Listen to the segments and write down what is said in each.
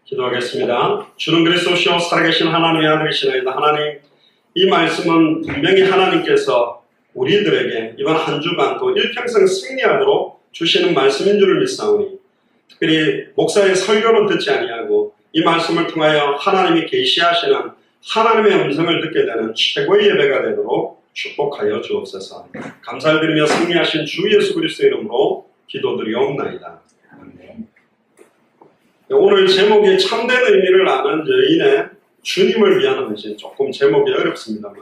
기도하겠습니다. 주는 그리스도시요 살아계신 하나님의 아들이시나이다. 하나님, 이 말씀은 분명히 하나님께서 우리들에게 이번 한 주간 또 일평생 승리하도록 주시는 말씀인 줄을 믿사오니, 특별히 목사의 설교로 듣지 아니하고 이 말씀을 통하여 하나님이 계시하시는 하나님의 음성을 듣게 되는 최고의 예배가 되도록 축복하여 주옵소서. 감사를 드리며 승리하신 주 예수 그리스도의 이름으로 기도드리옵나이다. 아멘. 오늘 제목이 참된 의미를 아는 여인의 주님을 위한 헌신. 조금 제목이 어렵습니다만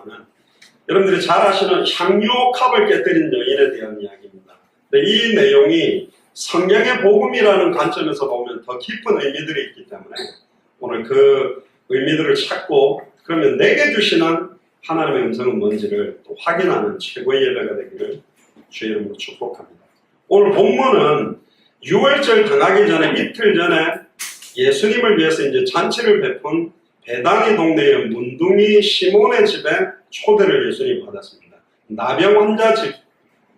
여러분들이 잘 아시는 향유옥합을 깨뜨린 여인에 대한 이야기입니다. 근데 이 내용이 성경의 복음이라는 관점에서 보면 더 깊은 의미들이 있기 때문에 오늘 그 의미들을 찾고, 그러면 내게 주시는 하나님의 음성은 뭔지를 또 확인하는 최고의 예배가 되기를 주의 이름으로 축복합니다. 오늘 본문은 유월절 당하기 전에 이틀 전에 예수님을 위해서 이제 잔치를 베푼 베다니 동네의 문둥이 시몬의 집에 초대를 예수님이 받았습니다. 나병 환자 집,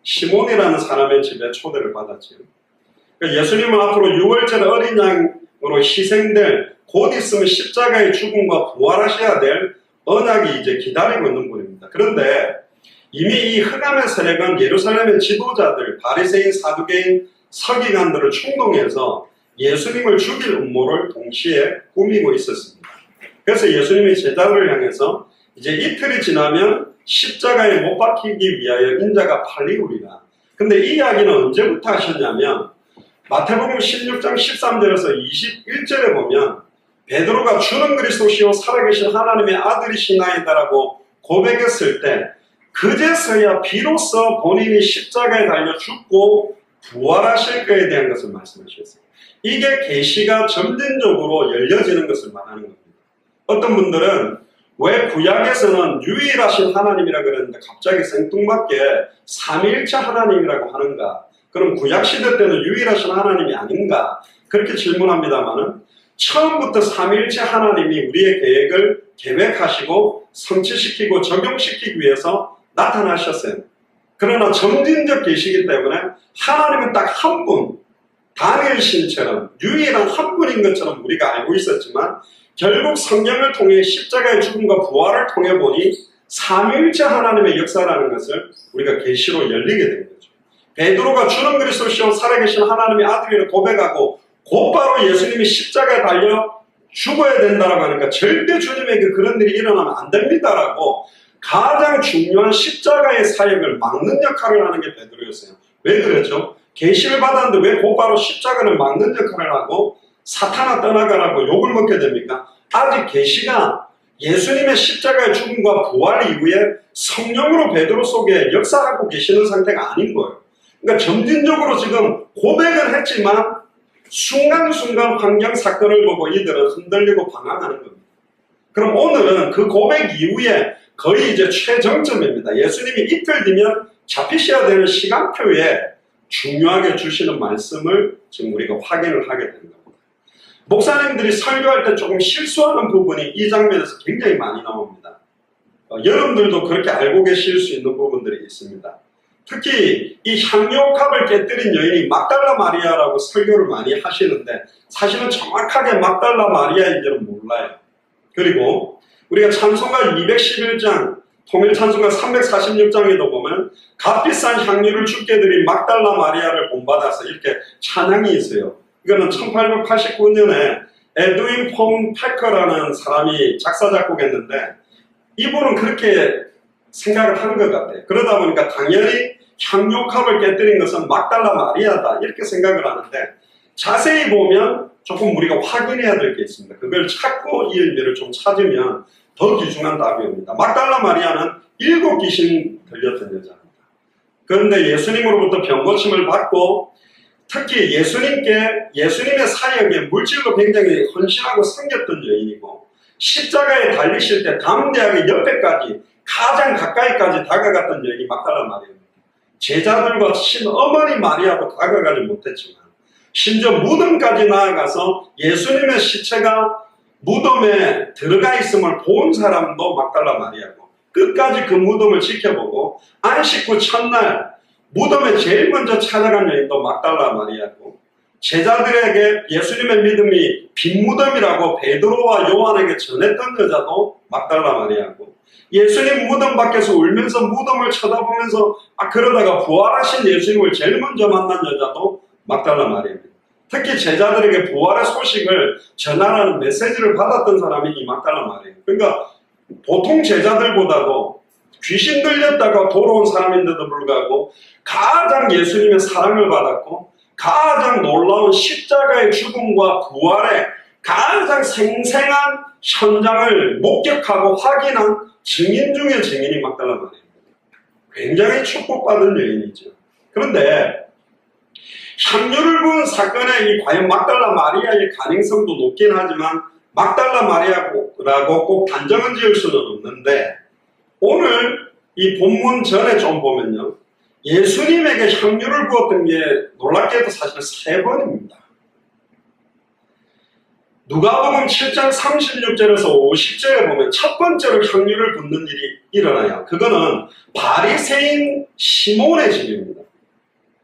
시몬이라는 사람의 집에 초대를 받았지요. 그러니까 예수님은 앞으로 유월절 어린 양으로 희생될, 곧 있으면 십자가의 죽음과 부활하셔야 될 언약이 이제 기다리고 있는 분입니다. 그런데 이미 이 흑암의 세력은 예루살렘의 지도자들, 바리새인, 사두개인, 서기관들을 충동해서 예수님을 죽일 음모를 동시에 꾸미고 있었습니다. 그래서 예수님이 제자들을 향해서 이제 이틀이 지나면 십자가에 못 박히기 위하여 인자가 팔리우리라. 근데 이 이야기는 언제부터 하셨냐면 마태복음 16장 13절에서 21절에 보면 베드로가 주는 그리스도시요 살아계신 하나님의 아들이시나이다라고 고백했을 때 그제서야 비로소 본인이 십자가에 달려 죽고 부활하실 것에 대한 것을 말씀하셨어요. 이게 계시가 점진적으로 열려지는 것을 말하는 겁니다. 어떤 분들은 왜 구약에서는 유일하신 하나님이라 그랬는데 갑자기 생뚱맞게 삼위일체 하나님이라고 하는가? 그럼 구약시대 때는 유일하신 하나님이 아닌가? 그렇게 질문합니다만은 처음부터 삼위일체 하나님이 우리의 계획을 계획하시고 성취시키고 적용시키기 위해서 나타나셨어요. 그러나 점진적 계시이기 때문에 하나님은 딱 한 분, 다니엘 신처럼 유일한 한 분인 것처럼 우리가 알고 있었지만 결국 성경을 통해 십자가의 죽음과 부활을 통해 보니 삼위일체 하나님의 역사라는 것을 우리가 계시로 열리게 된 거죠. 베드로가 주는 그리스도시요 살아계신 하나님의 아들이라고 고백하고 곧바로 예수님이 십자가에 달려 죽어야 된다라고 하니까 절대 주님에게 그런 일이 일어나면 안 됩니다라고 가장 중요한 십자가의 사역을 막는 역할을 하는 게 베드로였어요. 왜 그랬죠? 계시를 받았는데 왜 곧바로 십자가를 막는 역할을 하고 사탄아 떠나가라고 욕을 먹게 됩니까? 아직 계시가 예수님의 십자가의 죽음과 부활 이후에 성령으로 베드로 속에 역사하고 계시는 상태가 아닌 거예요. 그러니까 점진적으로 지금 고백을 했지만 순간순간 환경 사건을 보고 이들은 흔들리고 방황하는 겁니다. 그럼 오늘은 그 고백 이후에 거의 이제 최정점입니다. 예수님이 이틀 뒤면 잡히셔야 되는 시간표에 중요하게 주시는 말씀을 지금 우리가 확인을 하게 되는 겁니다. 목사님들이 설교할 때 조금 실수하는 부분이 이 장면에서 굉장히 많이 나옵니다. 여러분들도 그렇게 알고 계실 수 있는 부분들이 있습니다. 특히 이 향유옥합을 깨뜨린 여인이 막달라 마리아라고 설교를 많이 하시는데 사실은 정확하게 막달라 마리아인지는 몰라요. 그리고 우리가 찬송가 211장, 통일 찬송가 346장에도 보면 값비싼 향유를 주께 드린 막달라 마리아를 본받아서 이렇게 찬양이 있어요. 이거는 1889년에 에드윈 폰 패커라는 사람이 작사 작곡했는데 이분은 그렇게 생각을 하는 것 같아요. 그러다 보니까 당연히 향유옥합을 깨뜨린 것은 막달라 마리아다 이렇게 생각을 하는데 자세히 보면 조금 우리가 확인해야 될 게 있습니다. 그걸 찾고 이 의미를 좀 찾으면 더 귀중한 답이 옵니다. 막달라 마리아는 7 귀신 들렸던 여자입니다. 그런데 예수님으로부터 병고침을 받고 특히 예수님의 사역에 물질로 굉장히 헌신하고 섬겼던 여인이고 십자가에 달리실 때 담대하게 옆에까지 가장 가까이까지 다가갔던 여인이 막달라 마리아입니다. 제자들과 친어머니 마리아도 다가가지 못했지만 심지어 무덤까지 나아가서 예수님의 시체가 무덤에 들어가 있음을 본 사람도 막달라 마리아고 끝까지 그 무덤을 지켜보고 안식 후 첫날 무덤에 제일 먼저 찾아간 여인도 막달라 마리아고 제자들에게 예수님의 믿음이 빈무덤이라고 베드로와 요한에게 전했던 여자도 막달라 마리아고, 예수님 무덤 밖에서 울면서 무덤을 쳐다보면서 그러다가 부활하신 예수님을 제일 먼저 만난 여자도 막달라 마리아입니다. 특히 제자들에게 부활의 소식을 전하라는 메시지를 받았던 사람이 이 막달라 마리아예요. 그러니까 보통 제자들보다도 귀신 들렸다가 돌아온 사람인데도 불구하고 가장 예수님의 사랑을 받았고 가장 놀라운 십자가의 죽음과 부활의 가장 생생한 현장을 목격하고 확인한 증인 중의 증인이 막달라 마리아입니다. 굉장히 축복받은 여인이죠. 그런데 향유를 부은 사건에 이 과연 막달라 마리아의 가능성도 높긴 하지만 막달라 마리아라고 꼭 단정은 지을 수는 없는데, 오늘 이 본문 전에 좀 보면요, 예수님에게 향유를 부었던 게 놀랍게도 사실은 3번입니다. 누가복음 7장 36절에서 50절에 보면 첫 번째로 향유를 붓는 일이 일어나요. 그거는 바리새인 시몬의 집입니다.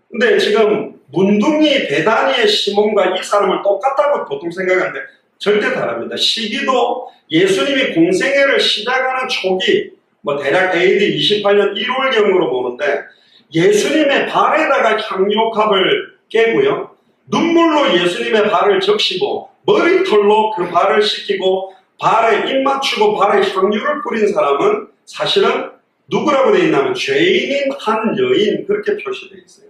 근데 지금 문둥이 베다니의 시몬과 이 사람을 똑같다고 보통 생각하는데 절대 다릅니다. 시기도 예수님이 공생애를 시작하는 초기, 대략 AD 28년 1월경으로 보는데, 예수님의 발에다가 향유컵을 깨고요, 눈물로 예수님의 발을 적시고 머리털로 그 발을 씻기고 발에 입 맞추고 발에 향유를 뿌린 사람은 사실은 누구라고 되어 있냐면 죄인인 한 여인, 그렇게 표시되어 있어요.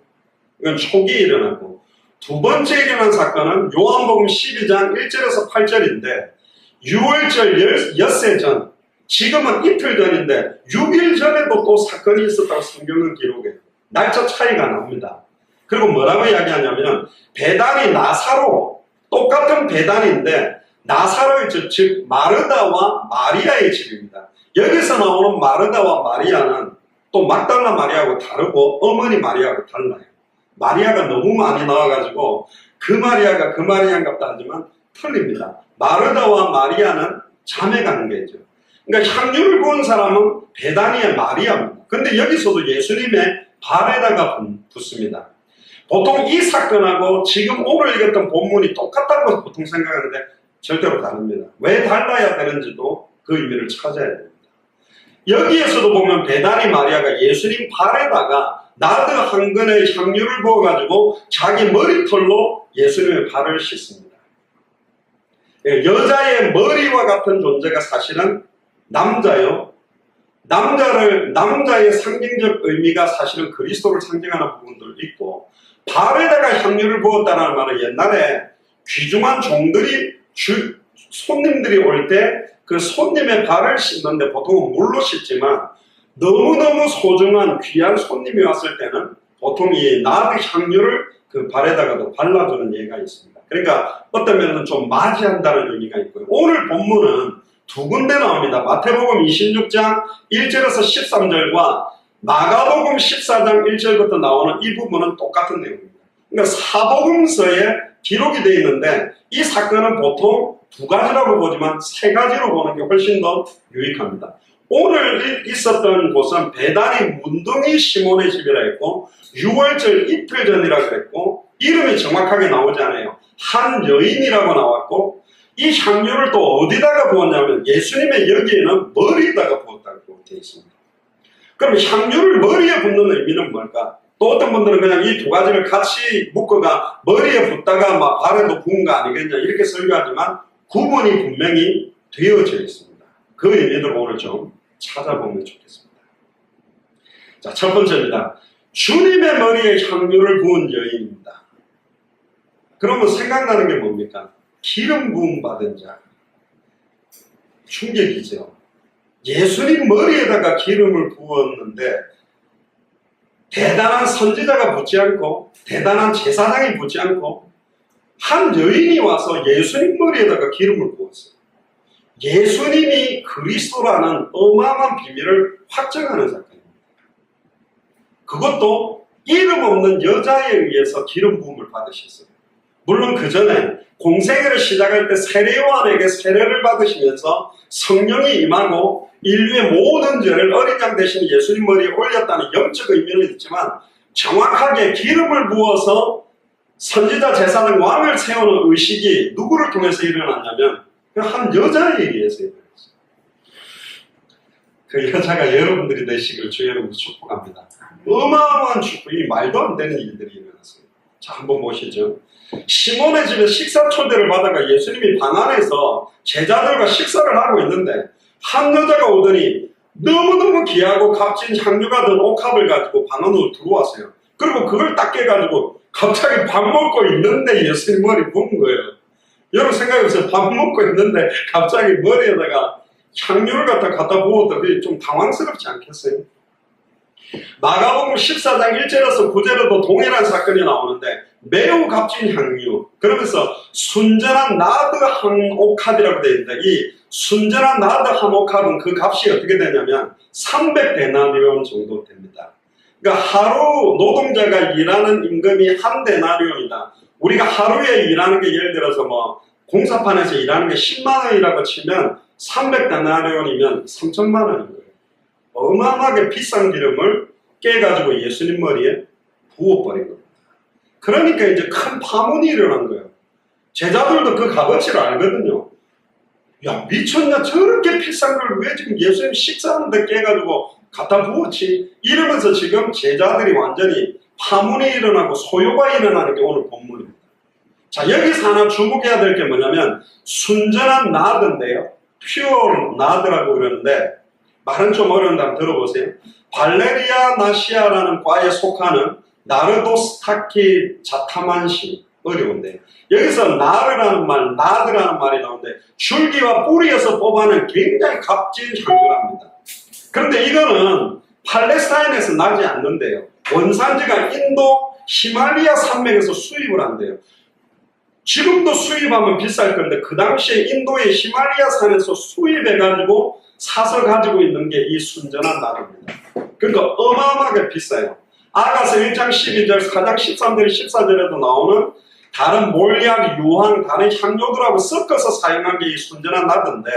이건 초기에 일어났고, 두 번째 일어난 사건은 요한복음 12장 1절에서 8절인데 6월절 엿새 전, 지금은 이틀 전인데 6일 전에도 또 사건이 있었다고 성경은 기록해요. 날짜 차이가 납니다. 그리고 뭐라고 이야기하냐면 베단이 나사로, 똑같은 베단인데 나사로의 집, 즉 마르다와 마리아의 집입니다. 여기서 나오는 마르다와 마리아는 또 막달라 마리아하고 다르고 어머니 마리아하고 달라요. 마리아가 너무 많이 나와가지고 그 마리아가 그 마리아인갑다 하지만 틀립니다. 마르다와 마리아는 자매 관계죠. 그러니까 향유를 부은 사람은 베다니의 마리아입니다. 근데 여기서도 예수님의 발에다가 붓습니다. 보통 이 사건하고 지금 오늘 읽었던 본문이 똑같다고 보통 생각하는데 절대로 다릅니다. 왜 달라야 되는지도 그 의미를 찾아야 됩니다. 여기에서도 보면 베다니 마리아가 예수님 발에다가 나드 한 근의 향유를 부어가지고 자기 머리털로 예수님의 발을 씻습니다. 여자의 머리와 같은 존재가 사실은 남자요. 남자의 상징적 의미가 사실은 그리스도를 상징하는 부분도 있고, 발에다가 향유를 부었다는 말은 옛날에 귀중한 종들이 손님들이 올 때 그 손님의 발을 씻는데 보통은 물로 씻지만 너무너무 소중한 귀한 손님이 왔을 때는 보통 이 나드 향유를 그 발에다가도 발라주는 예가 있습니다. 그러니까 어떤 면에는 좀 맞이한다는 의미가 있고요. 오늘 본문은 두 군데 나옵니다. 마태복음 26장 1절에서 13절과 마가복음 14장 1절부터 나오는 이 부분은 똑같은 내용입니다. 그러니까 사복음서에 기록이 되어 있는데 이 사건은 보통 두 가지라고 보지만 세 가지로 보는 게 훨씬 더 유익합니다. 오늘 있었던 곳은 베다니 문둥이 시몬의 집이라 했고 6월절 이틀 전이라 그랬고 이름이 정확하게 나오지 않아요. 한 여인이라고 나왔고 이 향유를 또 어디다가 부었냐면 예수님의 여기에는 머리에다가 부었다고 되어 있습니다. 그럼 향유를 머리에 붓는 의미는 뭘까? 또 어떤 분들은 그냥 이 두 가지를 같이 묶어가 머리에 붓다가 막 발에도 부은 거 아니겠냐 이렇게 설교하지만 구분이 분명히 되어져 있습니다. 그 의미를 오늘 좀 찾아보면 좋겠습니다. 자, 첫 번째입니다. 주님의 머리에 향유를 부은 여인입니다. 그러면 생각나는 게 뭡니까? 기름 부음 받은 자. 충격이죠. 예수님 머리에다가 기름을 부었는데 대단한 선지자가 붓지 않고 대단한 제사장이 붓지 않고 한 여인이 와서 예수님 머리에다가 기름을 부었어요. 예수님이 그리스도라는 어마어마한 비밀을 확정하는 사건입니다. 그것도 이름 없는 여자에 의해서 기름 부음을 받으셨어요. 물론 그 전에 공생애를 시작할 때 세례요한에게 세례를 받으시면서 성령이 임하고 인류의 모든 죄를 어린 양 대신 예수님 머리에 올렸다는 영적 의미는 있지만 정확하게 기름을 부어서 선지자 제사장 왕을 세우는 의식이 누구를 통해서 일어났냐면 한 여자에 의해서 일어났어요. 그 여자가 여러분들이 되시길 주의 이름으로 축복합니다. 어마어마한 축복이 말도 안 되는 일들이 일어났어요. 자, 한번 보시죠. 시몬의 집에 식사 초대를 받아가 예수님이 방 안에서 제자들과 식사를 하고 있는데 한 여자가 오더니 너무너무 귀하고 값진 향유가 든 옥합을 가지고 방 안으로 들어왔어요. 그리고 그걸 딱 깨가지고 갑자기 밥 먹고 있는데 예수님 머리 부은 거예요. 여러분 생각해보세요. 밥 먹고 있는데 갑자기 머리에다가 향유를 갖다 부었다. 그게 좀 당황스럽지 않겠어요? 마가복음 14장 1절에서 9절에도 동일한 사건이 나오는데 매우 값진 향유, 그러면서 순전한 나드 한 옥합이라고 되어 있는데 이 순전한 나드 한 옥합은 그 값이 어떻게 되냐면 300데나리온 정도 됩니다. 그러니까 하루 노동자가 일하는 임금이 한 데나리온이다. 우리가 하루에 일하는 게 예를 들어서 뭐 공사판에서 일하는 게 10만 원이라고 치면 300데나리온이면 3천만 원인 거예요. 어마어마하게 비싼 기름을 깨가지고 예수님 머리에 부어버린 겁니다. 그러니까 이제 큰 파문이 일어난 거예요. 제자들도 그 값어치를 알거든요. 야, 미쳤냐? 저렇게 비싼 걸 왜 지금 예수님 식사하는데 깨가지고 갖다 부었지? 이러면서 지금 제자들이 완전히 파문이 일어나고 소요가 일어나는 게 오늘 본문입니다. 자, 여기서 하나 주목해야 될 게 뭐냐면 순전한 나드인데요. 퓨어 나드라고 그러는데 말은 좀 어려운데 한번 들어보세요. 발레리아 나시아라는 과에 속하는 나르도스타키 자타만시, 어려운데 여기서 나르라는 말, 나드라는 말이 나오는데 줄기와 뿌리에서 뽑아낸 굉장히 값진 향유랍니다. 그런데 이거는 팔레스타인에서 나지 않는데요. 원산지가 인도 히말리아 산맥에서 수입을 한대요. 지금도 수입하면 비쌀 건데 그 당시에 인도의 히말리아 산에서 수입해가지고 사서 가지고 있는 게 이 순전한 나루입니다. 그러니까 어마어마하게 비싸요. 아가서 1장 12절, 4장 13절, 14절에도 나오는 다른 몰약, 유황, 다른 향료들하고 섞어서 사용한 게 이 순전한 나루인데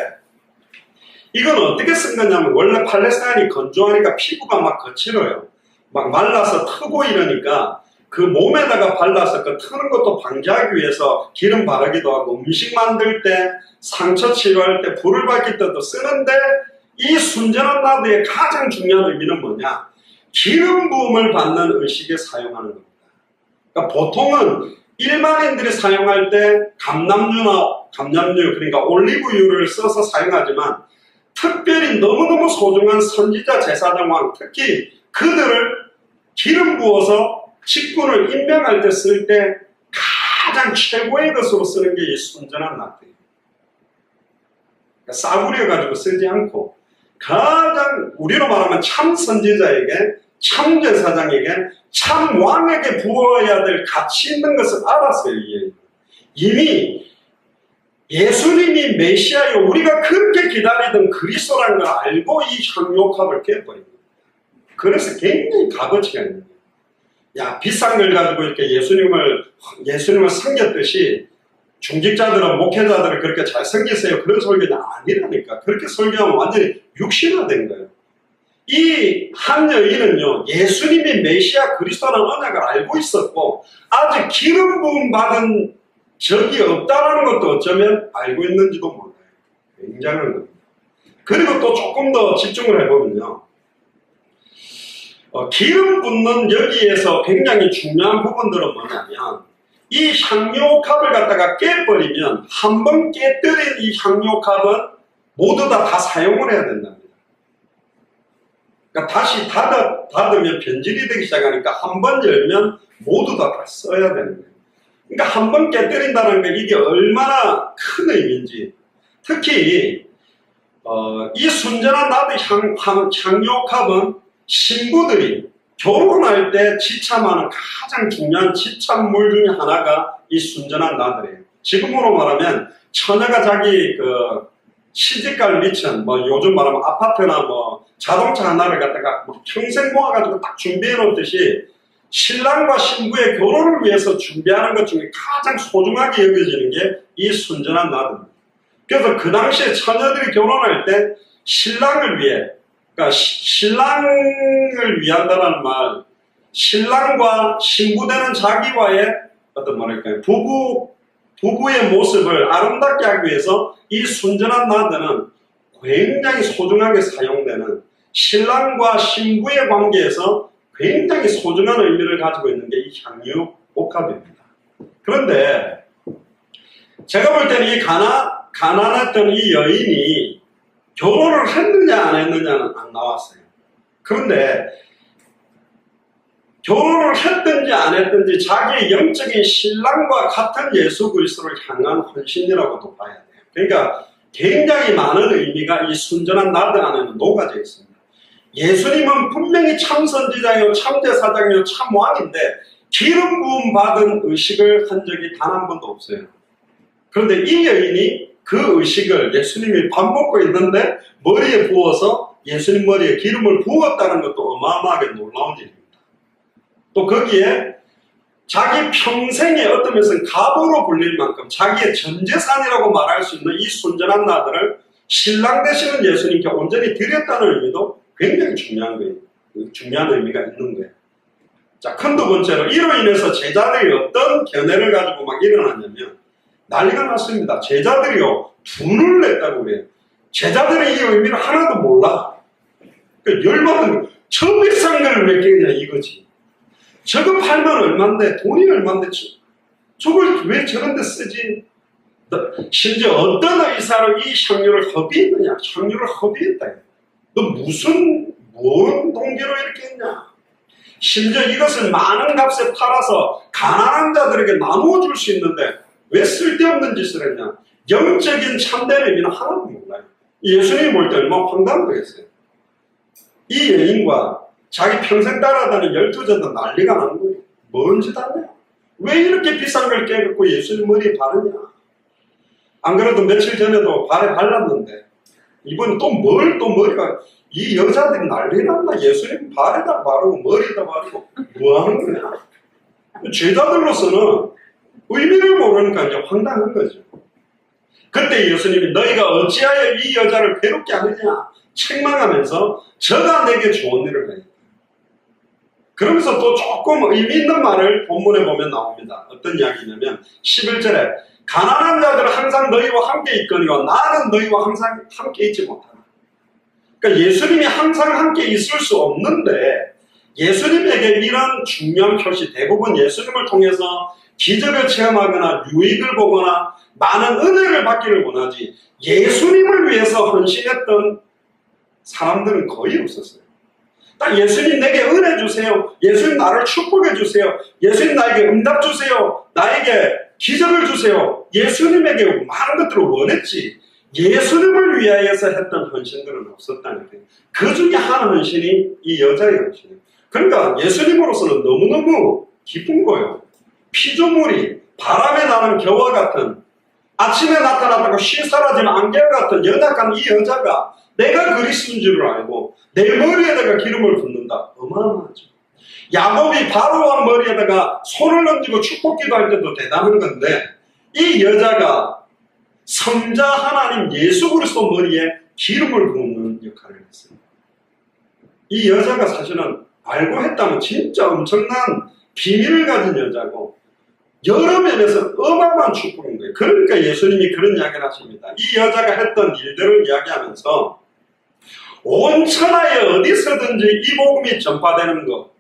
이건 어떻게 쓴 거냐면 원래 팔레스타인이 건조하니까 피부가 막 거칠어요. 막 말라서 트고 이러니까 그 몸에다가 발라서 그 트는 것도 방지하기 위해서 기름 바르기도 하고 음식 만들 때 상처 치료할 때 불을 밝힐 때도 쓰는데 이 순전한 나드의 가장 중요한 의미는 뭐냐? 기름 부음을 받는 의식에 사용하는 겁니다. 그러니까 보통은 일반인들이 사용할 때 감람유 그러니까 올리브유를 써서 사용하지만 특별히 너무너무 소중한 선지자 제사장 왕 특히 그들을 기름 부어서 직분을 임명할 때 쓸 때 가장 최고의 것으로 쓰는 게 이 순전한 나드예요. 그러니까 싸구려가지고 쓰지 않고 가장 우리로 말하면 참 선지자에게 참 제사장에게 참 왕에게 부어야 될 가치 있는 것을 알았어요. 이미 예수님이 메시아요 우리가 그렇게 기다리던 그리스도라는 걸 알고 이 향유옥합을 깨버린 거예요. 그래서 굉장히 값어치가 있는 거예요. 야, 비싼 걸 가지고 이렇게 예수님을 섬겼듯이 중직자들은 목회자들을 그렇게 잘 섬기세요. 그런 설교는 아니라니까. 그렇게 설교하면 완전히 육신화된 거예요. 이 한 여인은요, 예수님이 메시아 그리스도라는 언약을 알고 있었고, 아직 기름 부음 받은 적이 없다는 것도 어쩌면 알고 있는지도 몰라요. 굉장한 겁니다. 그리고 또 조금 더 집중을 해보면요. 기름 붓는 여기에서 굉장히 중요한 부분들은 뭐냐면 이 향유옥합을 갖다가 깨버리면 한 번 깨뜨린 이 향유옥합은 모두 다 사용을 해야 된답니다. 그러니까 다시 닫으면 변질이 되기 시작하니까 한 번 열면 모두 다 써야 되는 거예요. 그러니까 한 번 깨뜨린다는 게 이게 얼마나 큰 의미인지 특히 이 순전한 나드 향유옥합은 신부들이 결혼할 때 지참하는 가장 중요한 지참물 중에 하나가 이 순전한 나드예요. 지금으로 말하면 처녀가 자기 시집갈 미천, 요즘 말하면 아파트나 자동차 하나를 갖다가 평생 모아가지고 딱 준비해 놓듯이 신랑과 신부의 결혼을 위해서 준비하는 것 중에 가장 소중하게 여겨지는 게 이 순전한 나드입니다. 그래서 그 당시에 처녀들이 결혼할 때 신랑을 위해 그러니까 신랑을 위한다는 말, 신랑과 신부되는 자기와의 어떤 말일까요? 부부의 모습을 아름답게 하기 위해서 이 순전한 나드는 굉장히 소중하게 사용되는 신랑과 신부의 관계에서 굉장히 소중한 의미를 가지고 있는 게 이 향유 옥합입니다. 그런데 제가 볼 때는 이 가난했던 이 여인이 결혼을 했느냐 안 했느냐는 안 나왔어요. 그런데 결혼을 했든지 안 했든지 자기의 영적인 신랑과 같은 예수 그리스도를 향한 헌신이라고도 봐야 돼요. 그러니까 굉장히 많은 의미가 이 순전한 나드 안에는 녹아져 있습니다. 예수님은 분명히 참 선지자요, 참 제사장이요, 참 왕인데 기름 부음 받은 의식을 한 적이 단 한 번도 없어요. 그런데 이 여인이 그 의식을 예수님이 밥 먹고 있는데 머리에 부어서 예수님 머리에 기름을 부었다는 것도 어마어마하게 놀라운 일입니다. 또 거기에 자기 평생에 어떤 면에서는 가보로 불릴 만큼 자기의 전재산이라고 말할 수 있는 이 순전한 나들을 신랑 되시는 예수님께 온전히 드렸다는 의미도 굉장히 중요한 거예요. 중요한 의미가 있는 거예요. 자, 큰 두 번째로 이로 인해서 제자들이 어떤 견해를 가지고 막 일어났냐면 난리가 났습니다. 제자들이요 분을 냈다고 그래요. 제자들은 이 의미를 하나도 몰라. 그러니까 열받은 저 비싼 걸 왜 끼냐 이거지. 저거 팔면 얼만데 돈이 얼만데 저걸 왜 저런 데 쓰지. 심지어 어떤 의사로 이 향유를 허비했느냐. 향유를 허비했다. 너 뭔 동기로 이렇게 했냐. 심지어 이것을 많은 값에 팔아서 가난한 자들에게 나누어 줄 수 있는데 왜 쓸데없는 짓을 했냐. 영적인 참된 의미는 하나도 몰라요. 예수님이 볼 때 얼마나 황당하겠어요. 이 여인과 자기 평생 따라다니는 12제도 난리가 나는 거예요. 뭔 짓 하냐. 왜 이렇게 비싼 걸 깨갖고 예수님 머리에 바르냐. 안 그래도 며칠 전에도 발에 발랐는데 이번 또 머리가 이 여자들이 난리 났나. 예수님 발에다 바르고 머리에다 바르고 뭐 하는 거냐. 제자들로서는 의미를 모르니까 이제 황당한 거죠. 그때 예수님이 너희가 어찌하여 이 여자를 괴롭게 하느냐 책망하면서 저가 내게 좋은 일을 하였다. 그러면서 또 조금 의미 있는 말을 본문에 보면 나옵니다. 어떤 이야기냐면 11절에 가난한 자들은 항상 너희와 함께 있거니와 나는 너희와 항상 함께 있지 못하나. 그러니까 예수님이 항상 함께 있을 수 없는데 예수님에게 이런 중요한 표시, 대부분 예수님을 통해서 기적을 체험하거나 유익을 보거나 많은 은혜를 받기를 원하지 예수님을 위해서 헌신했던 사람들은 거의 없었어요. 딱 예수님 내게 은혜 주세요. 예수님 나를 축복해 주세요. 예수님 나에게 응답 주세요. 나에게 기적을 주세요. 예수님에게 많은 것들을 원했지 예수님을 위하여서 했던 헌신들은 없었다는 거예요. 그 중에 한 헌신이 이 여자의 헌신이에요. 그러니까 예수님으로서는 너무너무 기쁜 거예요. 피조물이 바람에 나는 겨와 같은 아침에 나타났다가 쉬 사라지는 안개와 같은 연약한 이 여자가 내가 그리스도인 줄을 알고 내 머리에다가 기름을 붓는다. 어마어마하죠. 야곱이 바로왕 머리에다가 손을 얹고 축복기도 할 때도 대단한 건데 이 여자가 성자 하나님 예수 그리스도 머리에 기름을 붓는 역할을 했어요. 이 여자가 사실은 알고 했다면 진짜 엄청난 비밀을 가진 여자고 여러 면에서 어마어마한 축복인 거예요. 그러니까 예수님이 그런 이야기를 하십니다. 이 여자가 했던 일들을 이야기하면서 온 천하에 어디서든지 이 복음이 전파되는 것,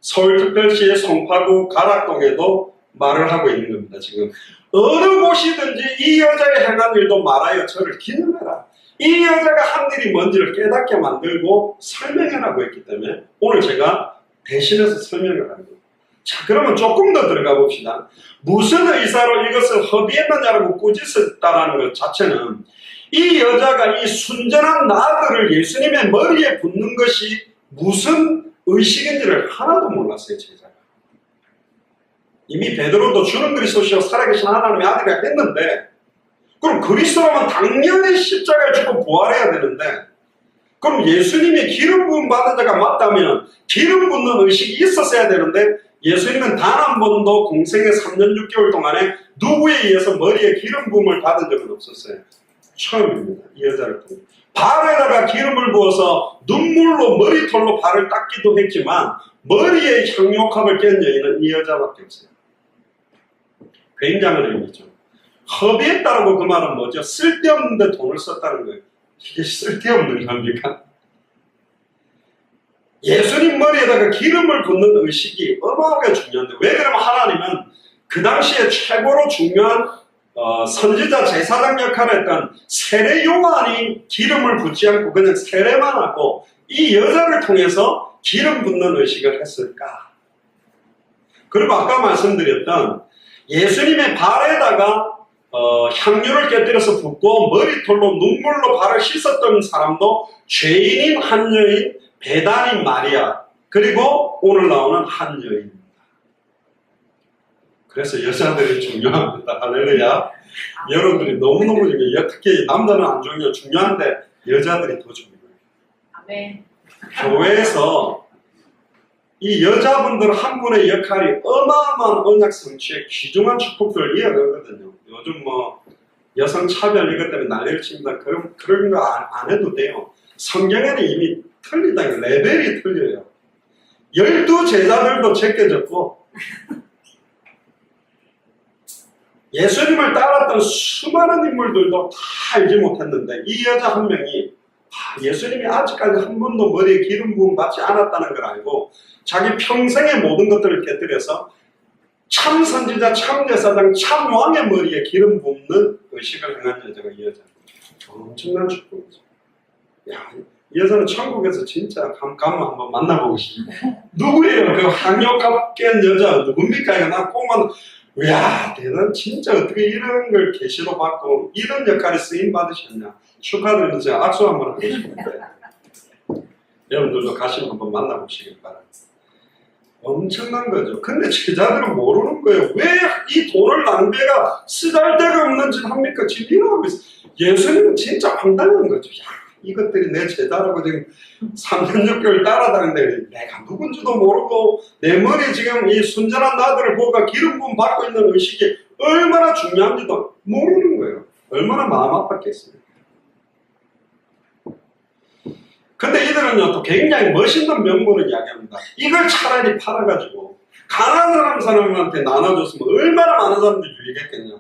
서울특별시의 송파구 가락동에도 말을 하고 있는 겁니다. 지금 어느 곳이든지 이 여자의 행한 일도 말하여 저를 기념해라. 이 여자가 한 일이 뭔지를 깨닫게 만들고 설명해라고 했기 때문에 오늘 제가 대신해서 설명을 합니다. 자, 그러면 조금 더 들어가 봅시다. 무슨 의사로 이것을 허비했느냐라고 꾸짖었다라는 것 자체는 이 여자가 이 순전한 나들을 예수님의 머리에 붓는 것이 무슨 의식인지를 하나도 몰랐어요, 제자가. 이미 베드로도 주는 그리스도시요 살아계신 하나님의 아들이라 했는데 그럼 그리스도라면 당연히 십자가에 죽고 부활해야 되는데 그럼 예수님이 기름 부음 받은 자가 맞다면 기름 붓는 의식이 있었어야 되는데 예수님은 단 한 번도 공생의 3년 6개월 동안에 누구에 의해서 머리에 기름 부음을 받은 적은 없었어요. 처음입니다. 이 여자를 통해. 발에다가 기름을 부어서 눈물로 머리털로 발을 닦기도 했지만 머리에 향유옥합을 깬 여인은 이 여자밖에 없어요. 굉장한 의미죠. 허비했다라고 그 말은 뭐죠? 쓸데없는데 돈을 썼다는 거예요. 이게 쓸데없는 겁니까? 예수님 머리에다가 기름을 붓는 의식이 어마어마하게 중요한데, 왜 그러면 하나님은 그 당시에 최고로 중요한 선지자 제사장 역할을 했던 세례 요한이 기름을 붓지 않고 그냥 세례만 하고 이 여자를 통해서 기름 붓는 의식을 했을까? 그리고 아까 말씀드렸던 예수님의 발에다가 향유를 곁들여서 붓고 머리털로 눈물로 발을 씻었던 사람도 죄인인 한 여인 베다니 마리아, 그리고 오늘 나오는 한 여인입니다. 그래서 여자들이 중요합니다. 할렐루야. 여러분들이 너무너무 중요해요. 특히 남자는 안 중요해요. 중요한데 여자들이 더 중요해요. 아멘. 교회에서 이 여자분들 한 분의 역할이 어마어마한 언약 성취의 귀중한 축복들을 이어가거든요. 요즘 뭐 여성 차별 이것 때문에 난리를 칩니다. 그런 거 안 해도 돼요. 성경에는 이미 틀리다. 레벨이 틀려요. 12제자들도 제껴졌고 예수님을 따랐던 수많은 인물들도 다 알지 못했는데 이 여자 한 명이 예수님이 아직까지 한 번도 머리에 기름 부음 받지 않았다는 걸 알고 자기 평생의 모든 것들을 깨뜨려서 참 선지자, 참 제사장, 참 왕의 머리에 기름 붓는 의식을 행한 여자가 이 여자. 엄청난 축복이죠. 야, 이 여자는 천국에서 진짜 가면 한번 만나보고 싶네. 누구예요? 그 학력값 깬 여자 누굽니까? 이거 나 꼭만, 이야, 대단, 진짜 어떻게 이런 걸 계시로 받고 이런 역할에 쓰임 받으셨냐? 축하드리면서 제가 악수 한번 하고 싶은데 여러분들도 가시면 한번 만나보시길 바랍니다. 엄청난 거죠. 근데 제자들은 모르는 거예요. 왜 이 돈을 낭비가 쓰잘데가 없는 짓 합니까? 지금 이러고 있어. 예수님은 진짜 황당한 거죠. 야, 이것들이 내 제자라고 지금 3년 6개월 따라다니는데 내가 누군지도 모르고 내 머리 지금 이 순전한 나들을 보고 기름 부음 받고 있는 의식이 얼마나 중요한지도 모르는 거예요. 얼마나 마음 아팠겠어요. 근데 이들은요, 또 굉장히 멋있는 명분을 이야기합니다. 이걸 차라리 팔아가지고, 가난한 사람한테 나눠줬으면 얼마나 많은 사람들이 유익했겠냐.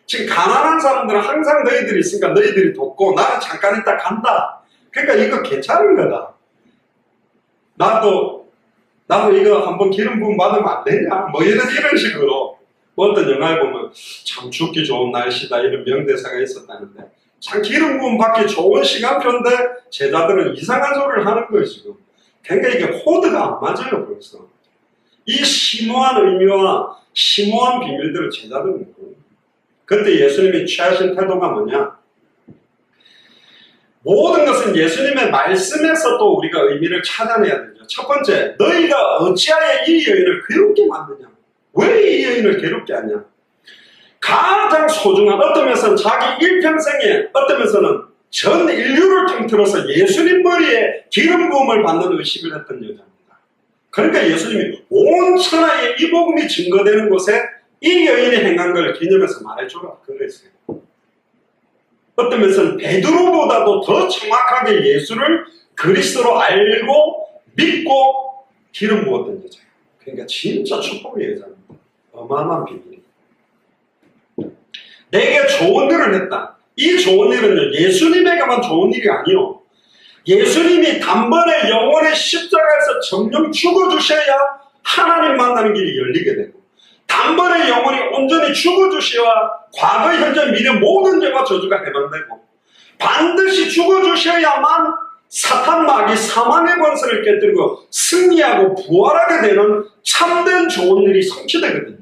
지금 가난한 사람들은 항상 너희들이 있으니까 너희들이 돕고, 나는 잠깐 있다 간다. 그러니까 이거 괜찮은 거다. 나도 이거 한번 기름 부음 받으면 안 되냐? 뭐 이런 식으로. 뭐 어떤 영화에 보면 참 죽기 좋은 날씨다. 이런 명대사가 있었다는데. 참 기름 부음 받기 좋은 시간표인데 제자들은 이상한 소리를 하는 거예요 지금. 그러니까 이게 코드가 안 맞아요 벌써. 이 심오한 의미와 심오한 비밀들을 제자들은 모르는. 그때 예수님이 취하신 태도가 뭐냐? 모든 것은 예수님의 말씀에서 또 우리가 의미를 찾아내야 되죠. 첫 번째, 너희가 어찌하여 이 여인을 괴롭게 만드냐? 왜 이 여인을 괴롭게 하냐? 가장 소중한, 어떤 면에서는 자기 일평생에, 어떤 면에서는 전 인류를 통틀어서 예수님 머리에 기름 부음을 받는 의식을 했던 여자입니다. 그러니까 예수님이 온 천하에 이 복음이 증거되는 곳에 이 여인이 행한 걸 기념해서 말해주라 그랬어요. 어떤 면에서는 베드로보다도 더 정확하게 예수를 그리스도로 알고 믿고 기름 부었던 여자예요. 그러니까 진짜 축복의 여자입니다. 어마어마한 비밀이에요. 내게 좋은 일을 했다. 이 좋은 일은요, 예수님에게만 좋은 일이 아니요. 예수님이 단번에 영원의 십자가에서 정령 죽어주셔야 하나님 만나는 길이 열리게 되고, 단번에 영원히 온전히 죽어주셔야 과거, 현재, 미래 모든 죄와 저주가 해방되고, 반드시 죽어주셔야만 사탄 마귀 사망의 권세를 깨뜨리고 승리하고 부활하게 되는 참된 좋은 일이 성취되거든요.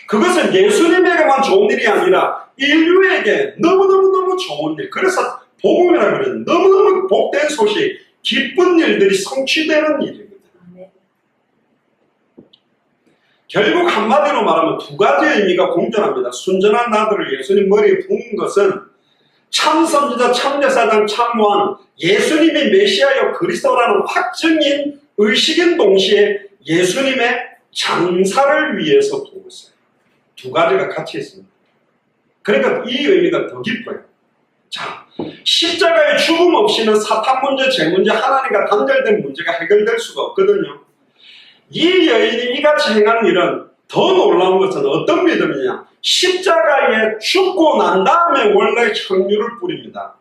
그것은 예수님에게만 좋은 일이 아니라 인류에게 너무너무 좋은 일. 그래서 복음이라고 그러는 너무너무 복된 소식, 기쁜 일들이 성취되는 일이거든요. 결국 한마디로 말하면 두 가지의 의미가 공존합니다. 순전한 나들을 예수님 머리에 부은 것은 참 선지자, 참 제사장, 참 왕, 예수님이 메시아여 그리스도라는 확증인 의식인 동시에 예수님의 장사를 위해서 부었어요. 두 가지가 같이 있습니다. 그러니까 이 의미가 더 깊어요. 자, 십자가의 죽음 없이는 사탄 문제, 죄 문제, 하나님과 단절된 문제가 해결될 수가 없거든요. 이 여인이 이같이 행한 일은 더 놀라운 것은 어떤 믿음이냐? 십자가에 죽고 난 다음에 원래 향유를 뿌립니다.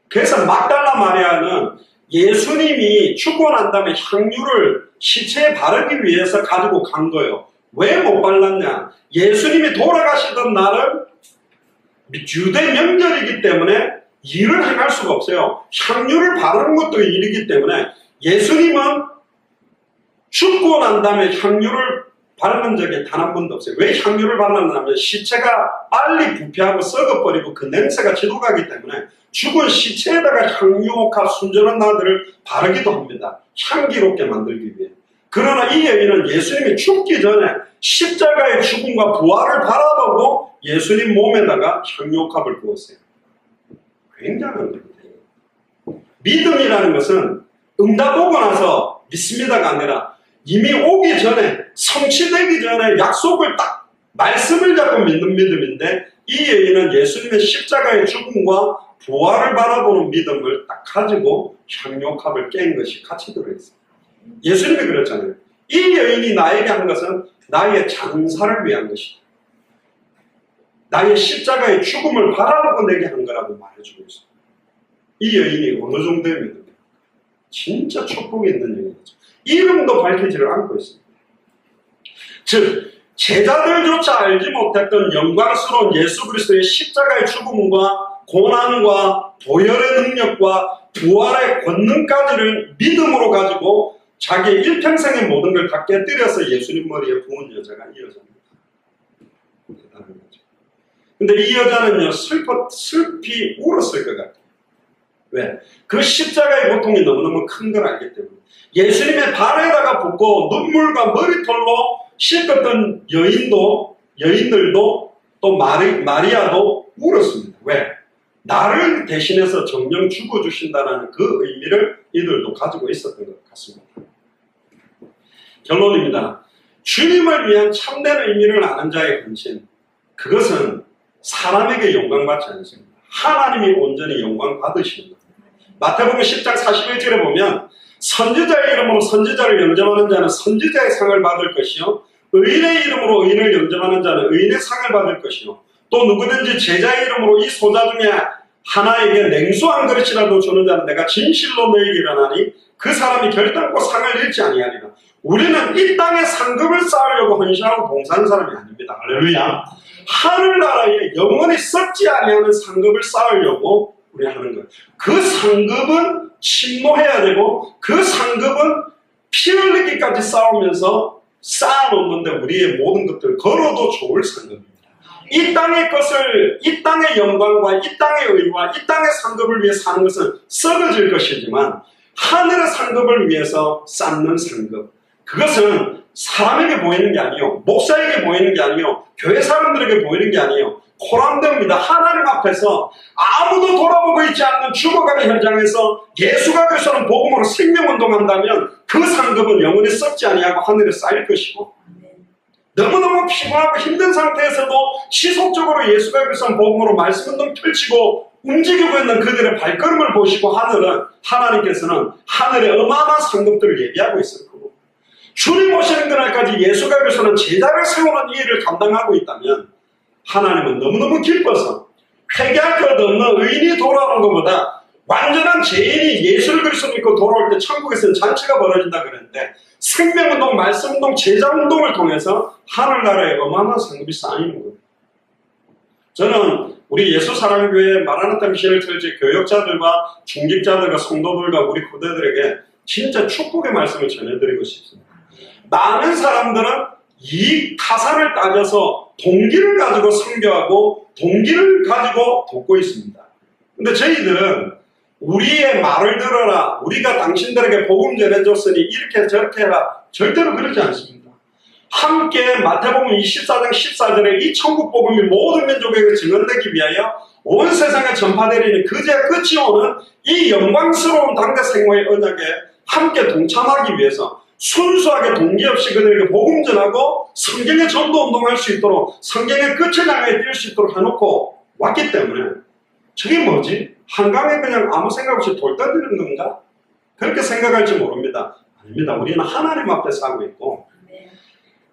그래서 막달라 마리아는 예수님이 죽고 난 다음에 향유를 시체에 바르기 위해서 가지고 간 거예요. 왜 못 발랐냐? 예수님이 돌아가시던 날은 유대 명절이기 때문에 일을 행할 수가 없어요. 향유를 바르는 것도 일이기 때문에 예수님은 죽고 난 다음에 향유를 바른 적이 단 한 번도 없어요. 왜 향유를 바르냐면 시체가 빨리 부패하고 썩어버리고 그 냄새가 지도가기 때문에 죽은 시체에다가 향유옥합 순전한 나들을 바르기도 합니다. 향기롭게 만들기 위해. 그러나 이 여인은 예수님이 죽기 전에 십자가의 죽음과 부활을 바라보고 예수님 몸에다가 향유옥합을 부었어요. 굉장한 겁니다. 믿음이라는 것은 응답 오고 나서 믿습니다가 아니라 이미 오기 전에, 성취되기 전에 약속을 딱 말씀을 잡고 믿는 믿음인데, 이 여인은 예수님의 십자가의 죽음과 부활을 바라보는 믿음을 딱 가지고 향유옥합을 깬 것이 같이 들어있어요. 예수님이 그랬잖아요. 이 여인이 나에게 한 것은 나의 장사를 위한 것이다. 나의 십자가의 죽음을 바라보고 내게 한 거라고 말해주고 있어요. 이 여인이 어느 정도의 믿음이에요? 진짜 축복이 있는 여인이죠. 이름도 밝히지를 않고 있습니다. 즉 제자들조차 알지 못했던 영광스러운 예수 그리스도의 십자가의 죽음과 고난과 보혈의 능력과 부활의 권능까지를 믿음으로 가지고 자기의 일평생의 모든 걸 다 깨뜨려서 예수님 머리에 부은 여자가 이 여자입니다. 대단한 거죠. 근데 이 여자는요, 슬피 울었을 것 같아요. 왜? 그 십자가의 고통이 너무너무 큰 걸 알기 때문에. 예수님의 발에다가 붓고 눈물과 머리털로 씻었던 여인들도 또 마리아도 울었습니다. 왜? 나를 대신해서 정령 죽어주신다는 그 의미를 이들도 가지고 있었던 것 같습니다. 결론입니다. 주님을 위한 참된 의미를 아는 자의 헌신, 그것은 사람에게 영광받지 않습니다. 하나님이 온전히 영광 받으시는 겁니다. 마태복음 10장 41절에 보면 선지자의 이름으로 선지자를 영접하는 자는 선지자의 상을 받을 것이요, 의인의 이름으로 의인을 영접하는 자는 의인의 상을 받을 것이요, 또 누구든지 제자의 이름으로 이 소자 중에 하나에게 냉수 한 그릇이라도 주는 자는 내가 진실로 너희에게 이르노니 그 사람이 결단코 상을 잃지 아니하리라. 우리는 이 땅에 상급을 쌓으려고 헌신하고 봉사하는 사람이 아닙니다. 할렐루야. 하늘나라에 영원히 썩지 아니하는 상급을 쌓으려고 우리 하는 거예요. 그 상급은 침노해야 되고 그 상급은 피 흘리기까지 싸우면서 쌓아놓는데 우리의 모든 것들을 걸어도 좋을 상급입니다. 이 땅의 것을, 이 땅의 영광과 이 땅의 의와 이 땅의 상급을 위해 사는 것은 썩어질 것이지만 하늘의 상급을 위해서 쌓는 상급, 그것은 사람에게 보이는 게 아니요, 목사에게 보이는 게 아니요, 교회 사람들에게 보이는 게 아니요, 코란데입니다. 하나님 앞에서 아무도 돌아보고 있지 않는 죽어가는 현장에서 예수가 그리스도는 복음으로 생명운동한다면 그 상급은 영원히 썩지 아니하고 하늘에 쌓일 것이고, 너무너무 피곤하고 힘든 상태에서도 지속적으로 예수가 그리스도는 복음으로 말씀운동 펼치고 움직이고 있는 그들의 발걸음을 보시고 하나님께서는 하늘의 어마어마한 상급들을 예비하고 있을 거고, 주님 오시는 그날까지 예수가 그리스도는 제자를 세우는 이 일을 감당하고 있다면 하나님은 너무너무 기뻐서 회개할 것 없는 의인이 돌아오는 것보다 완전한 죄인이 예수를 그리스도 믿고 돌아올 때 천국에서는 잔치가 벌어진다 그랬는데, 생명운동, 말씀운동, 제자운동을 통해서 하늘나라에 어마어마한 상급이 쌓이는 거예요. 저는 우리 예수사랑교회 마라나타 미션을 철지 교역자들과 중직자들과 성도들과 우리 후대들에게 진짜 축복의 말씀을 전해드리고 싶습니다. 많은 사람들은 이 타산을 따져서 동기를 가지고 선교하고 동기를 가지고 돕고 있습니다. 근데 저희들은 우리의 말을 들어라, 우리가 당신들에게 복음 전해줬으니 이렇게 저렇게 해라, 절대로 그러지 않습니다. 함께 마태복음 24장 14절에 이 천국 복음이 모든 민족에게 증언되기 위하여 온 세상에 전파되리니 그제 끝이 오는 이 영광스러운 당대 생활의 언약에 함께 동참하기 위해서 순수하게 동기 없이 그들에게 복음 전하고 성경의 전도 운동할 수 있도록 성경의 끝을 향해 뛸 수 있도록 해놓고 왔기 때문에, 저게 뭐지? 한강에 그냥 아무 생각 없이 돌 던지는 건가? 그렇게 생각할지 모릅니다. 아닙니다. 우리는 하나님 앞에 살고 있고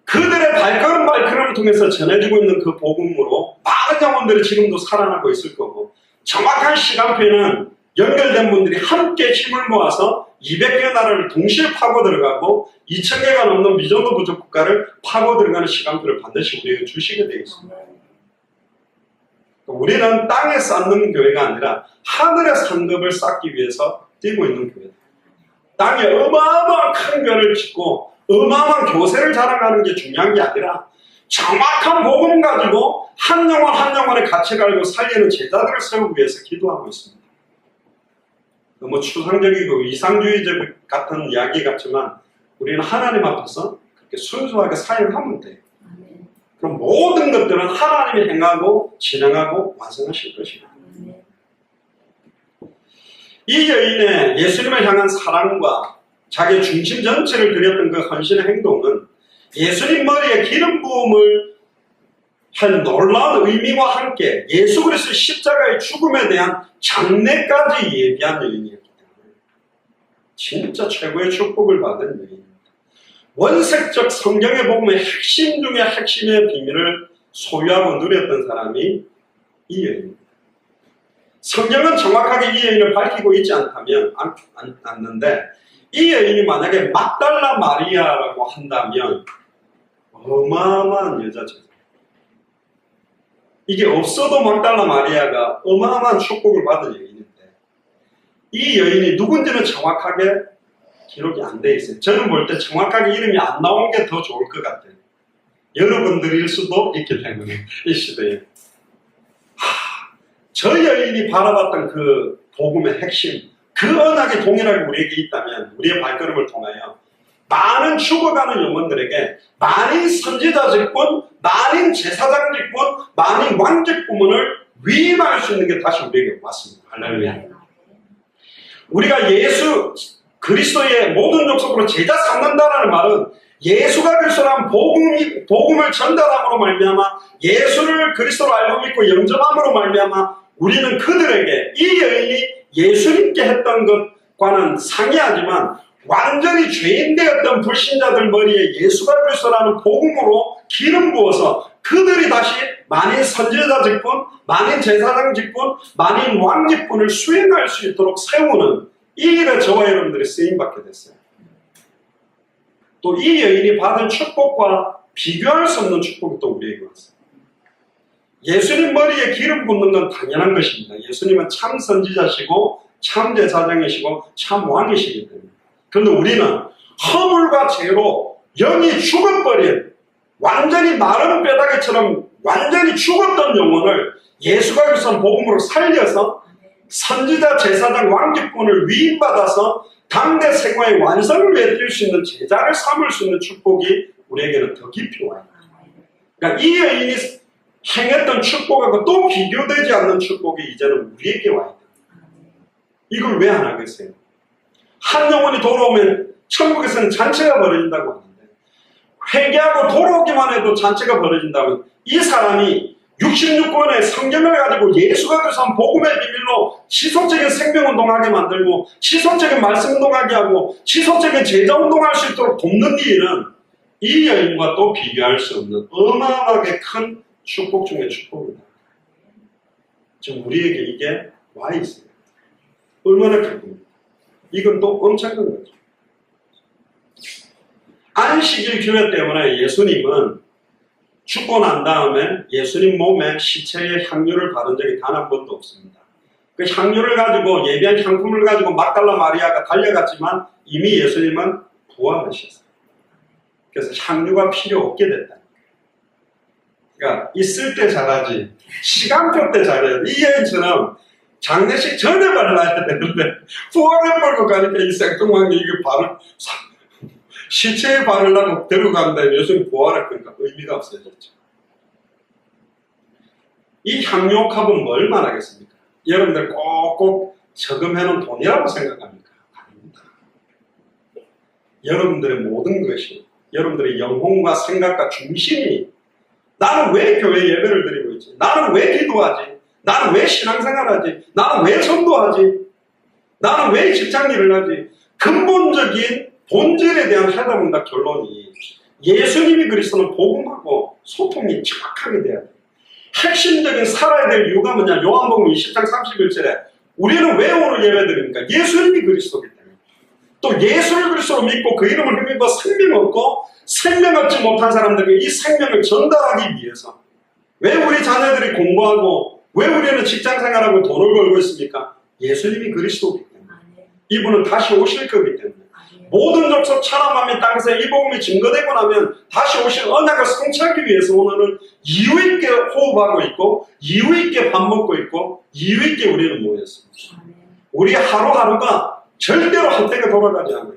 그들의 발걸음을 통해서 전해지고 있는 그 복음으로 많은 영혼들이 지금도 살아나고 있을 거고, 정확한 시간표에는 연결된 분들이 함께 힘을 모아서 200개 나라를 동시에 파고 들어가고 2000개가 넘는 미전도 부족 국가를 파고 들어가는 시간표를 반드시 우리에게 주시게 되어 있습니다. 우리는 땅에 쌓는 교회가 아니라 하늘의 상급을 쌓기 위해서 뛰고 있는 교회다. 땅에 어마어마한 큰 교회를 짓고 어마어마한 교세를 자랑하는 게 중요한 게 아니라 정확한 복음 가지고 한 영혼 한 영혼의 가치를 알고 살리는 제자들을 세우기 위해서 기도하고 있습니다. 너무 추상적이고 이상주의적 같은 이야기 같지만 우리는 하나님 앞에서 그렇게 순수하게 사역하면 돼요. 그럼 모든 것들은 하나님이 행하고 진행하고 완성하실 것입니다. 이 여인의 예수님을 향한 사랑과 자기의 중심 전체를 드렸던 그 헌신의 행동은 예수님 머리에 기름 부음을 한 놀라운 의미와 함께 예수 그리스도의 십자가의 죽음에 대한 장례까지 예비한 여인이었기 때문에 진짜 최고의 축복을 받은 여인입니다. 원색적 성경의 복음의 핵심 중에 핵심의 비밀을 소유하고 누렸던 사람이 이 여인입니다. 성경은 정확하게 이 여인을 밝히고 있지 않는데 이 여인이 만약에 막달라 마리아라고 한다면 어마어마한 여자죠. 이게 없어도 막달라 마리아가 어마어마한 축복을 받은 여인인데 이 여인이 누군지는 정확하게 기록이 안 돼 있어요. 저는 볼 때 정확하게 이름이 안 나온 게 더 좋을 것 같아요. 여러분들일 수도 있기 때문에 이 시대에 저 여인이 바라봤던 그 복음의 핵심, 그 언약이 동일하게 우리에게 있다면 우리의 발걸음을 통하여 많은 죽어가는 영혼들에게 많은 선지자 직분, 많은 제사장 직분, 많은 왕직 부문을 위임할 수 있는 게 다시 우리에게 왔습니다. 할렐루야. 우리가 예수 그리스도의 모든 족속으로 제자 삼는다라는 말은 예수가 그리스도라는 복음을 전달함으로 말미암아 예수를 그리스도로 알고 믿고 영접함으로 말미암아 우리는 그들에게 이 여인이 예수님께 했던 것과는 상이하지만 완전히 죄인 되었던 불신자들 머리에 예수가 그리스도라는 복음으로 기름 부어서 그들이 다시 만인 선지자 직분, 만인 제사장 직분, 만인 왕 직분을 수행할 수 있도록 세우는 이 일에 저와 여러분들이 쓰임받게 됐어요. 또 이 여인이 받은 축복과 비교할 수 없는 축복이 또 우리에게 왔어요. 예수님 머리에 기름 붓는 건 당연한 것입니다. 예수님은 참 선지자시고 참 제사장이시고 참 왕이시기 때문에. 그런데 우리는 허물과 죄로 영이 죽어버린 완전히 마른 뼈다귀처럼 완전히 죽었던 영혼을 예수가 그리스도의 복음으로 살려서 선지자, 제사장, 왕직분을 위임받아서 당대 생활의 완성을 위해 뛸 수 있는 제자를 삼을 수 있는 축복이 우리에게는 더 깊이 와요. 그러니까 이 여인이 행했던 축복하고 또 비교되지 않는 축복이 이제는 우리에게 와야 돼요. 이걸 왜 안 하겠어요? 한 영혼이 돌아오면 천국에서는 잔치가 벌어진다고 하는데 회개하고 돌아오기만 해도 잔치가 벌어진다면 이 사람이 66권의 성경을 가지고 예수가 그리스도의 복음의 비밀로 지속적인 생명운동하게 만들고 지속적인 말씀운동하게 하고 지속적인 제자운동할 수 있도록 돕는 일은 이 여인과 또 비교할 수 없는 어마어마하게 큰 축복 중의 축복입니다. 지금 우리에게 이게 와 있어요. 얼마나 기쁩니까? 이건 또 엄청난 거죠. 안식일 교회 때문에 예수님은 죽고 난 다음에 예수님 몸에 시체의 향유를 바른 적이 단 한 번도 없습니다. 그 향유를 가지고 예비한 향품을 가지고 막달라 마리아가 달려갔지만 이미 예수님은 부활하셨어요. 그래서 향유가 필요 없게 됐다. 그러니까 있을 때 잘하지 시간표 때 잘해야 돼. 이 여인처럼 장례식 전에 발라야 되는데 부활해 버리고 가니까 이 생뚱한 게 이게 바로 시체에 바르려고 데려간다면 요즘 부활했으니까 의미가 없어졌죠. 이 향료값은 뭘 말하겠습니까? 여러분들 꼭꼭 저금해놓은 돈이라고 생각합니까? 아닙니다. 여러분들의 모든 것이 여러분들의 영혼과 생각과 중심이 나는 왜 교회 예배를 드리고 있지? 나는 왜 기도하지? 나는 왜 신앙생활하지? 나는 왜 전도하지? 나는 왜 직장일을 하지? 근본적인 본질에 대한 해답응답 결론이 예수님이 그리스도는 복음하고 소통이 정확하게 돼야 돼요. 핵심적인 살아야 될 이유가 뭐냐? 요한복음 20장 31절에 우리는 왜 오늘 예배드립니까? 예수님이 그리스도기 때문에. 또 예수를 그리스도로 믿고 그 이름을 힘입어 생명 얻고 생명 얻지 못한 사람들에게 이 생명을 전달하기 위해서. 왜 우리 자녀들이 공부하고 왜 우리는 직장생활하고 돈을 벌고 있습니까? 예수님이 그리스도기 때문에. 이분은 다시 오실 거기 때문에. 모든 족속 천하만민 땅에서 이 복음이 증거되고 나면 다시 오실 언약을 성취하기 위해서 오늘은 이유 있게 호흡하고 있고 이유 있게 밥 먹고 있고 이유 있게 우리는 모였습니다. 우리 하루하루가 절대로 헛되게 돌아가지 않아요.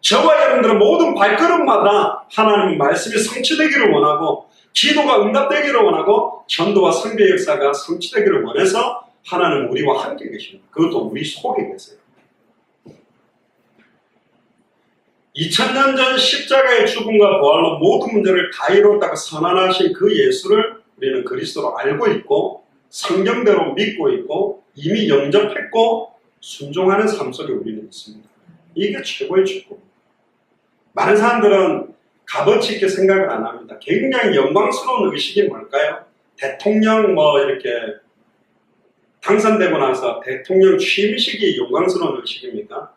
저와 여러분들은 모든 발걸음마다 하나님의 말씀이 성취되기를 원하고 기도가 응답되기를 원하고 전도와 선교 역사가 성취되기를 원해서 하나님은 우리와 함께 계십니다. 그것도 우리 속에 계세요. 2000년 전 십자가의 죽음과 부활로 모든 문제를 다 이뤘다고 선언하신 그 예수를 우리는 그리스도로 알고 있고 성경대로 믿고 있고 이미 영접했고 순종하는 삶 속에 우리는 있습니다. 이게 최고의 축복입니다. 많은 사람들은 값어치 있게 생각을 안 합니다. 굉장히 영광스러운 의식이 뭘까요? 대통령 이렇게 당선되고 나서 대통령 취임식이 영광스러운 의식입니까?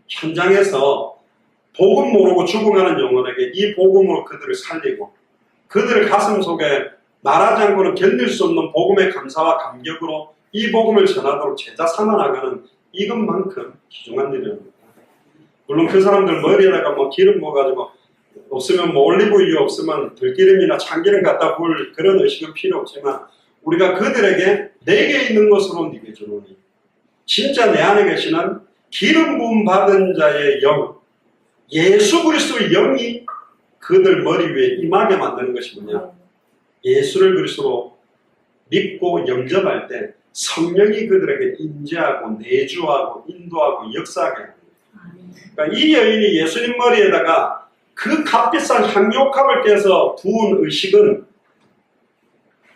현장에서 복음 모르고 죽어가는 영혼에게 이 복음으로 그들을 살리고 그들의 가슴 속에 말하지 않고는 견딜 수 없는 복음의 감사와 감격으로 이 복음을 전하도록 제자 삼아 나가는 이것만큼 귀중한 일입니다. 물론 그 사람들 머리에다가 기름 부어가지고 없으면 올리브유 없으면 들기름이나 참기름 갖다 부을 그런 의식은 필요 없지만 우리가 그들에게 내게 있는 것으로 네게 주노니 진짜 내 안에 계시는 기름 부음 받은 자의 영, 예수 그리스도의 영이 그들 머리 위에 임하게 만드는 것이 뭐냐? 예수를 그리스도로 믿고 영접할 때 성령이 그들에게 임재하고 내주하고 인도하고 역사하게 합니다. 그러니까 이 여인이 예수님 머리에다가 그 값비싼 향료값을 깨서 부은 의식은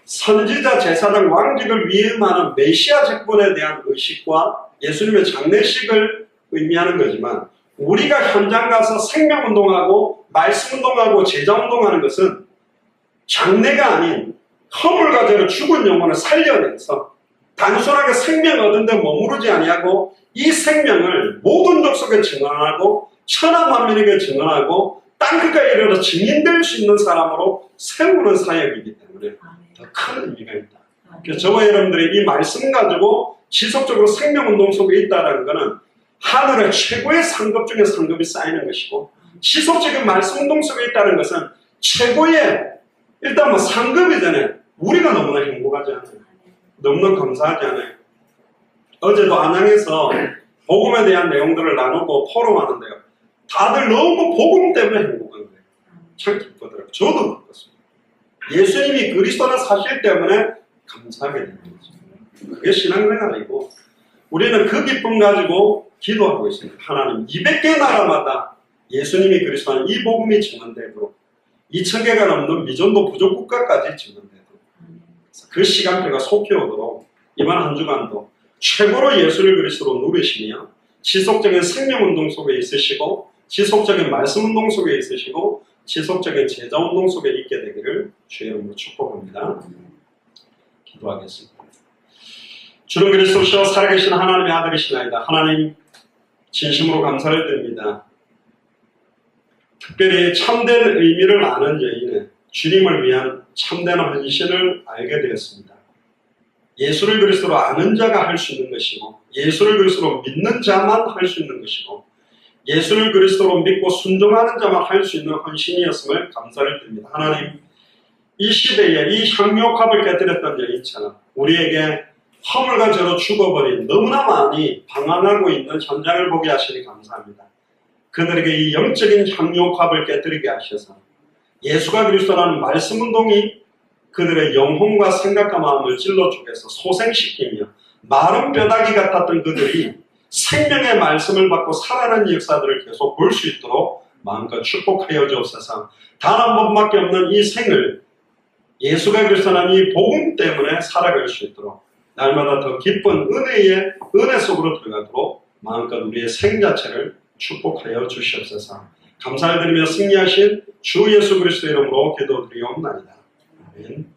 선지자 제사장 왕직을 위임하는 메시아 직분에 대한 의식과 예수님의 장례식을 의미하는 거지만 우리가 현장 가서 생명운동하고 말씀운동하고 제자운동하는 것은 장례가 아닌 허물과 죄로 죽은 영혼을 살려내서 단순하게 생명 얻은 데 머무르지 아니하고 이 생명을 모든 족속에 증언하고 천하만민에게 증언하고 땅끝까지 이르러 증인될 수 있는 사람으로 세우는 사역이기 때문에 더 큰 의미가 있다. 그래서 저와 여러분들이 이 말씀 가지고 지속적으로 생명운동 속에 있다는 것은 하늘의 최고의 상급 중에 상급이 쌓이는 것이고 지속적인 말씀운동 속에 있다는 것은 최고의 일단 상급이잖아요. 우리가 너무나 행복하지 않아요. 너무나 감사하지 않아요. 어제도 안양에서 복음에 대한 내용들을 나누고 포럼하는데요. 다들 너무 복음 때문에 행복한 거예요. 참 기쁘더라고요. 저도 그렇습니다. 예수님이 그리스도는 사실 때문에 감사하게 되는 거죠. 그게 신앙생활이고 우리는 그 기쁨 가지고 기도하고 있습니다. 하나님 200개 나라마다 예수님이 그리스도는 이 복음이 증언되도록 2000개가 넘는 미전도 부족 국가까지 증언되도록 그 시간표가 속히 오도록 이번 한 주간도 최고로 예수를 그리스도로 누리시며 지속적인 생명운동 속에 있으시고 지속적인 말씀운동 속에 있으시고 지속적인 제자운동 속에 있게 되기를 주의 이름으로 축복합니다. 기도하겠습니다. 주는 그리스도시여 살아계신 하나님의 아들이시나이다. 하나님 진심으로 감사를 드립니다. 특별히 참된 의미를 아는 여인은 주님을 위한 참된 헌신을 알게 되었습니다. 예수를 그리스도로 아는 자가 할 수 있는 것이고 예수를 그리스도로 믿는 자만 할 수 있는 것이고 예수를 그리스도로 믿고 순종하는 자만 할 수 있는 헌신이었음을 감사를 드립니다. 하나님 이 시대에 이 향료값을 깨뜨렸던 여인처럼 우리에게 허물과 죄로 죽어버린 너무나 많이 방황하고 있는 현장을 보게 하시니 감사합니다. 그들에게 이 영적인 향료값을 깨뜨리게 하셔서 예수가 그리스도라는 말씀운동이 그들의 영혼과 생각과 마음을 찔러 죽여서 소생시키며 마른 뼈다귀 같았던 그들이 생명의 말씀을 받고 살아나는 역사들을 계속 볼 수 있도록 마음껏 축복하여 주옵소서. 단 한 번밖에 없는 이 생을 예수가 그리스도라는 이 복음 때문에 살아갈 수 있도록 날마다 더 기쁜 은혜의 은혜 속으로 들어가도록 마음껏 우리의 생 자체를 축복하여 주시옵소서. 감사를 드리며 승리하신 주 예수 그리스도의 이름으로 기도드리옵나이다. 아멘.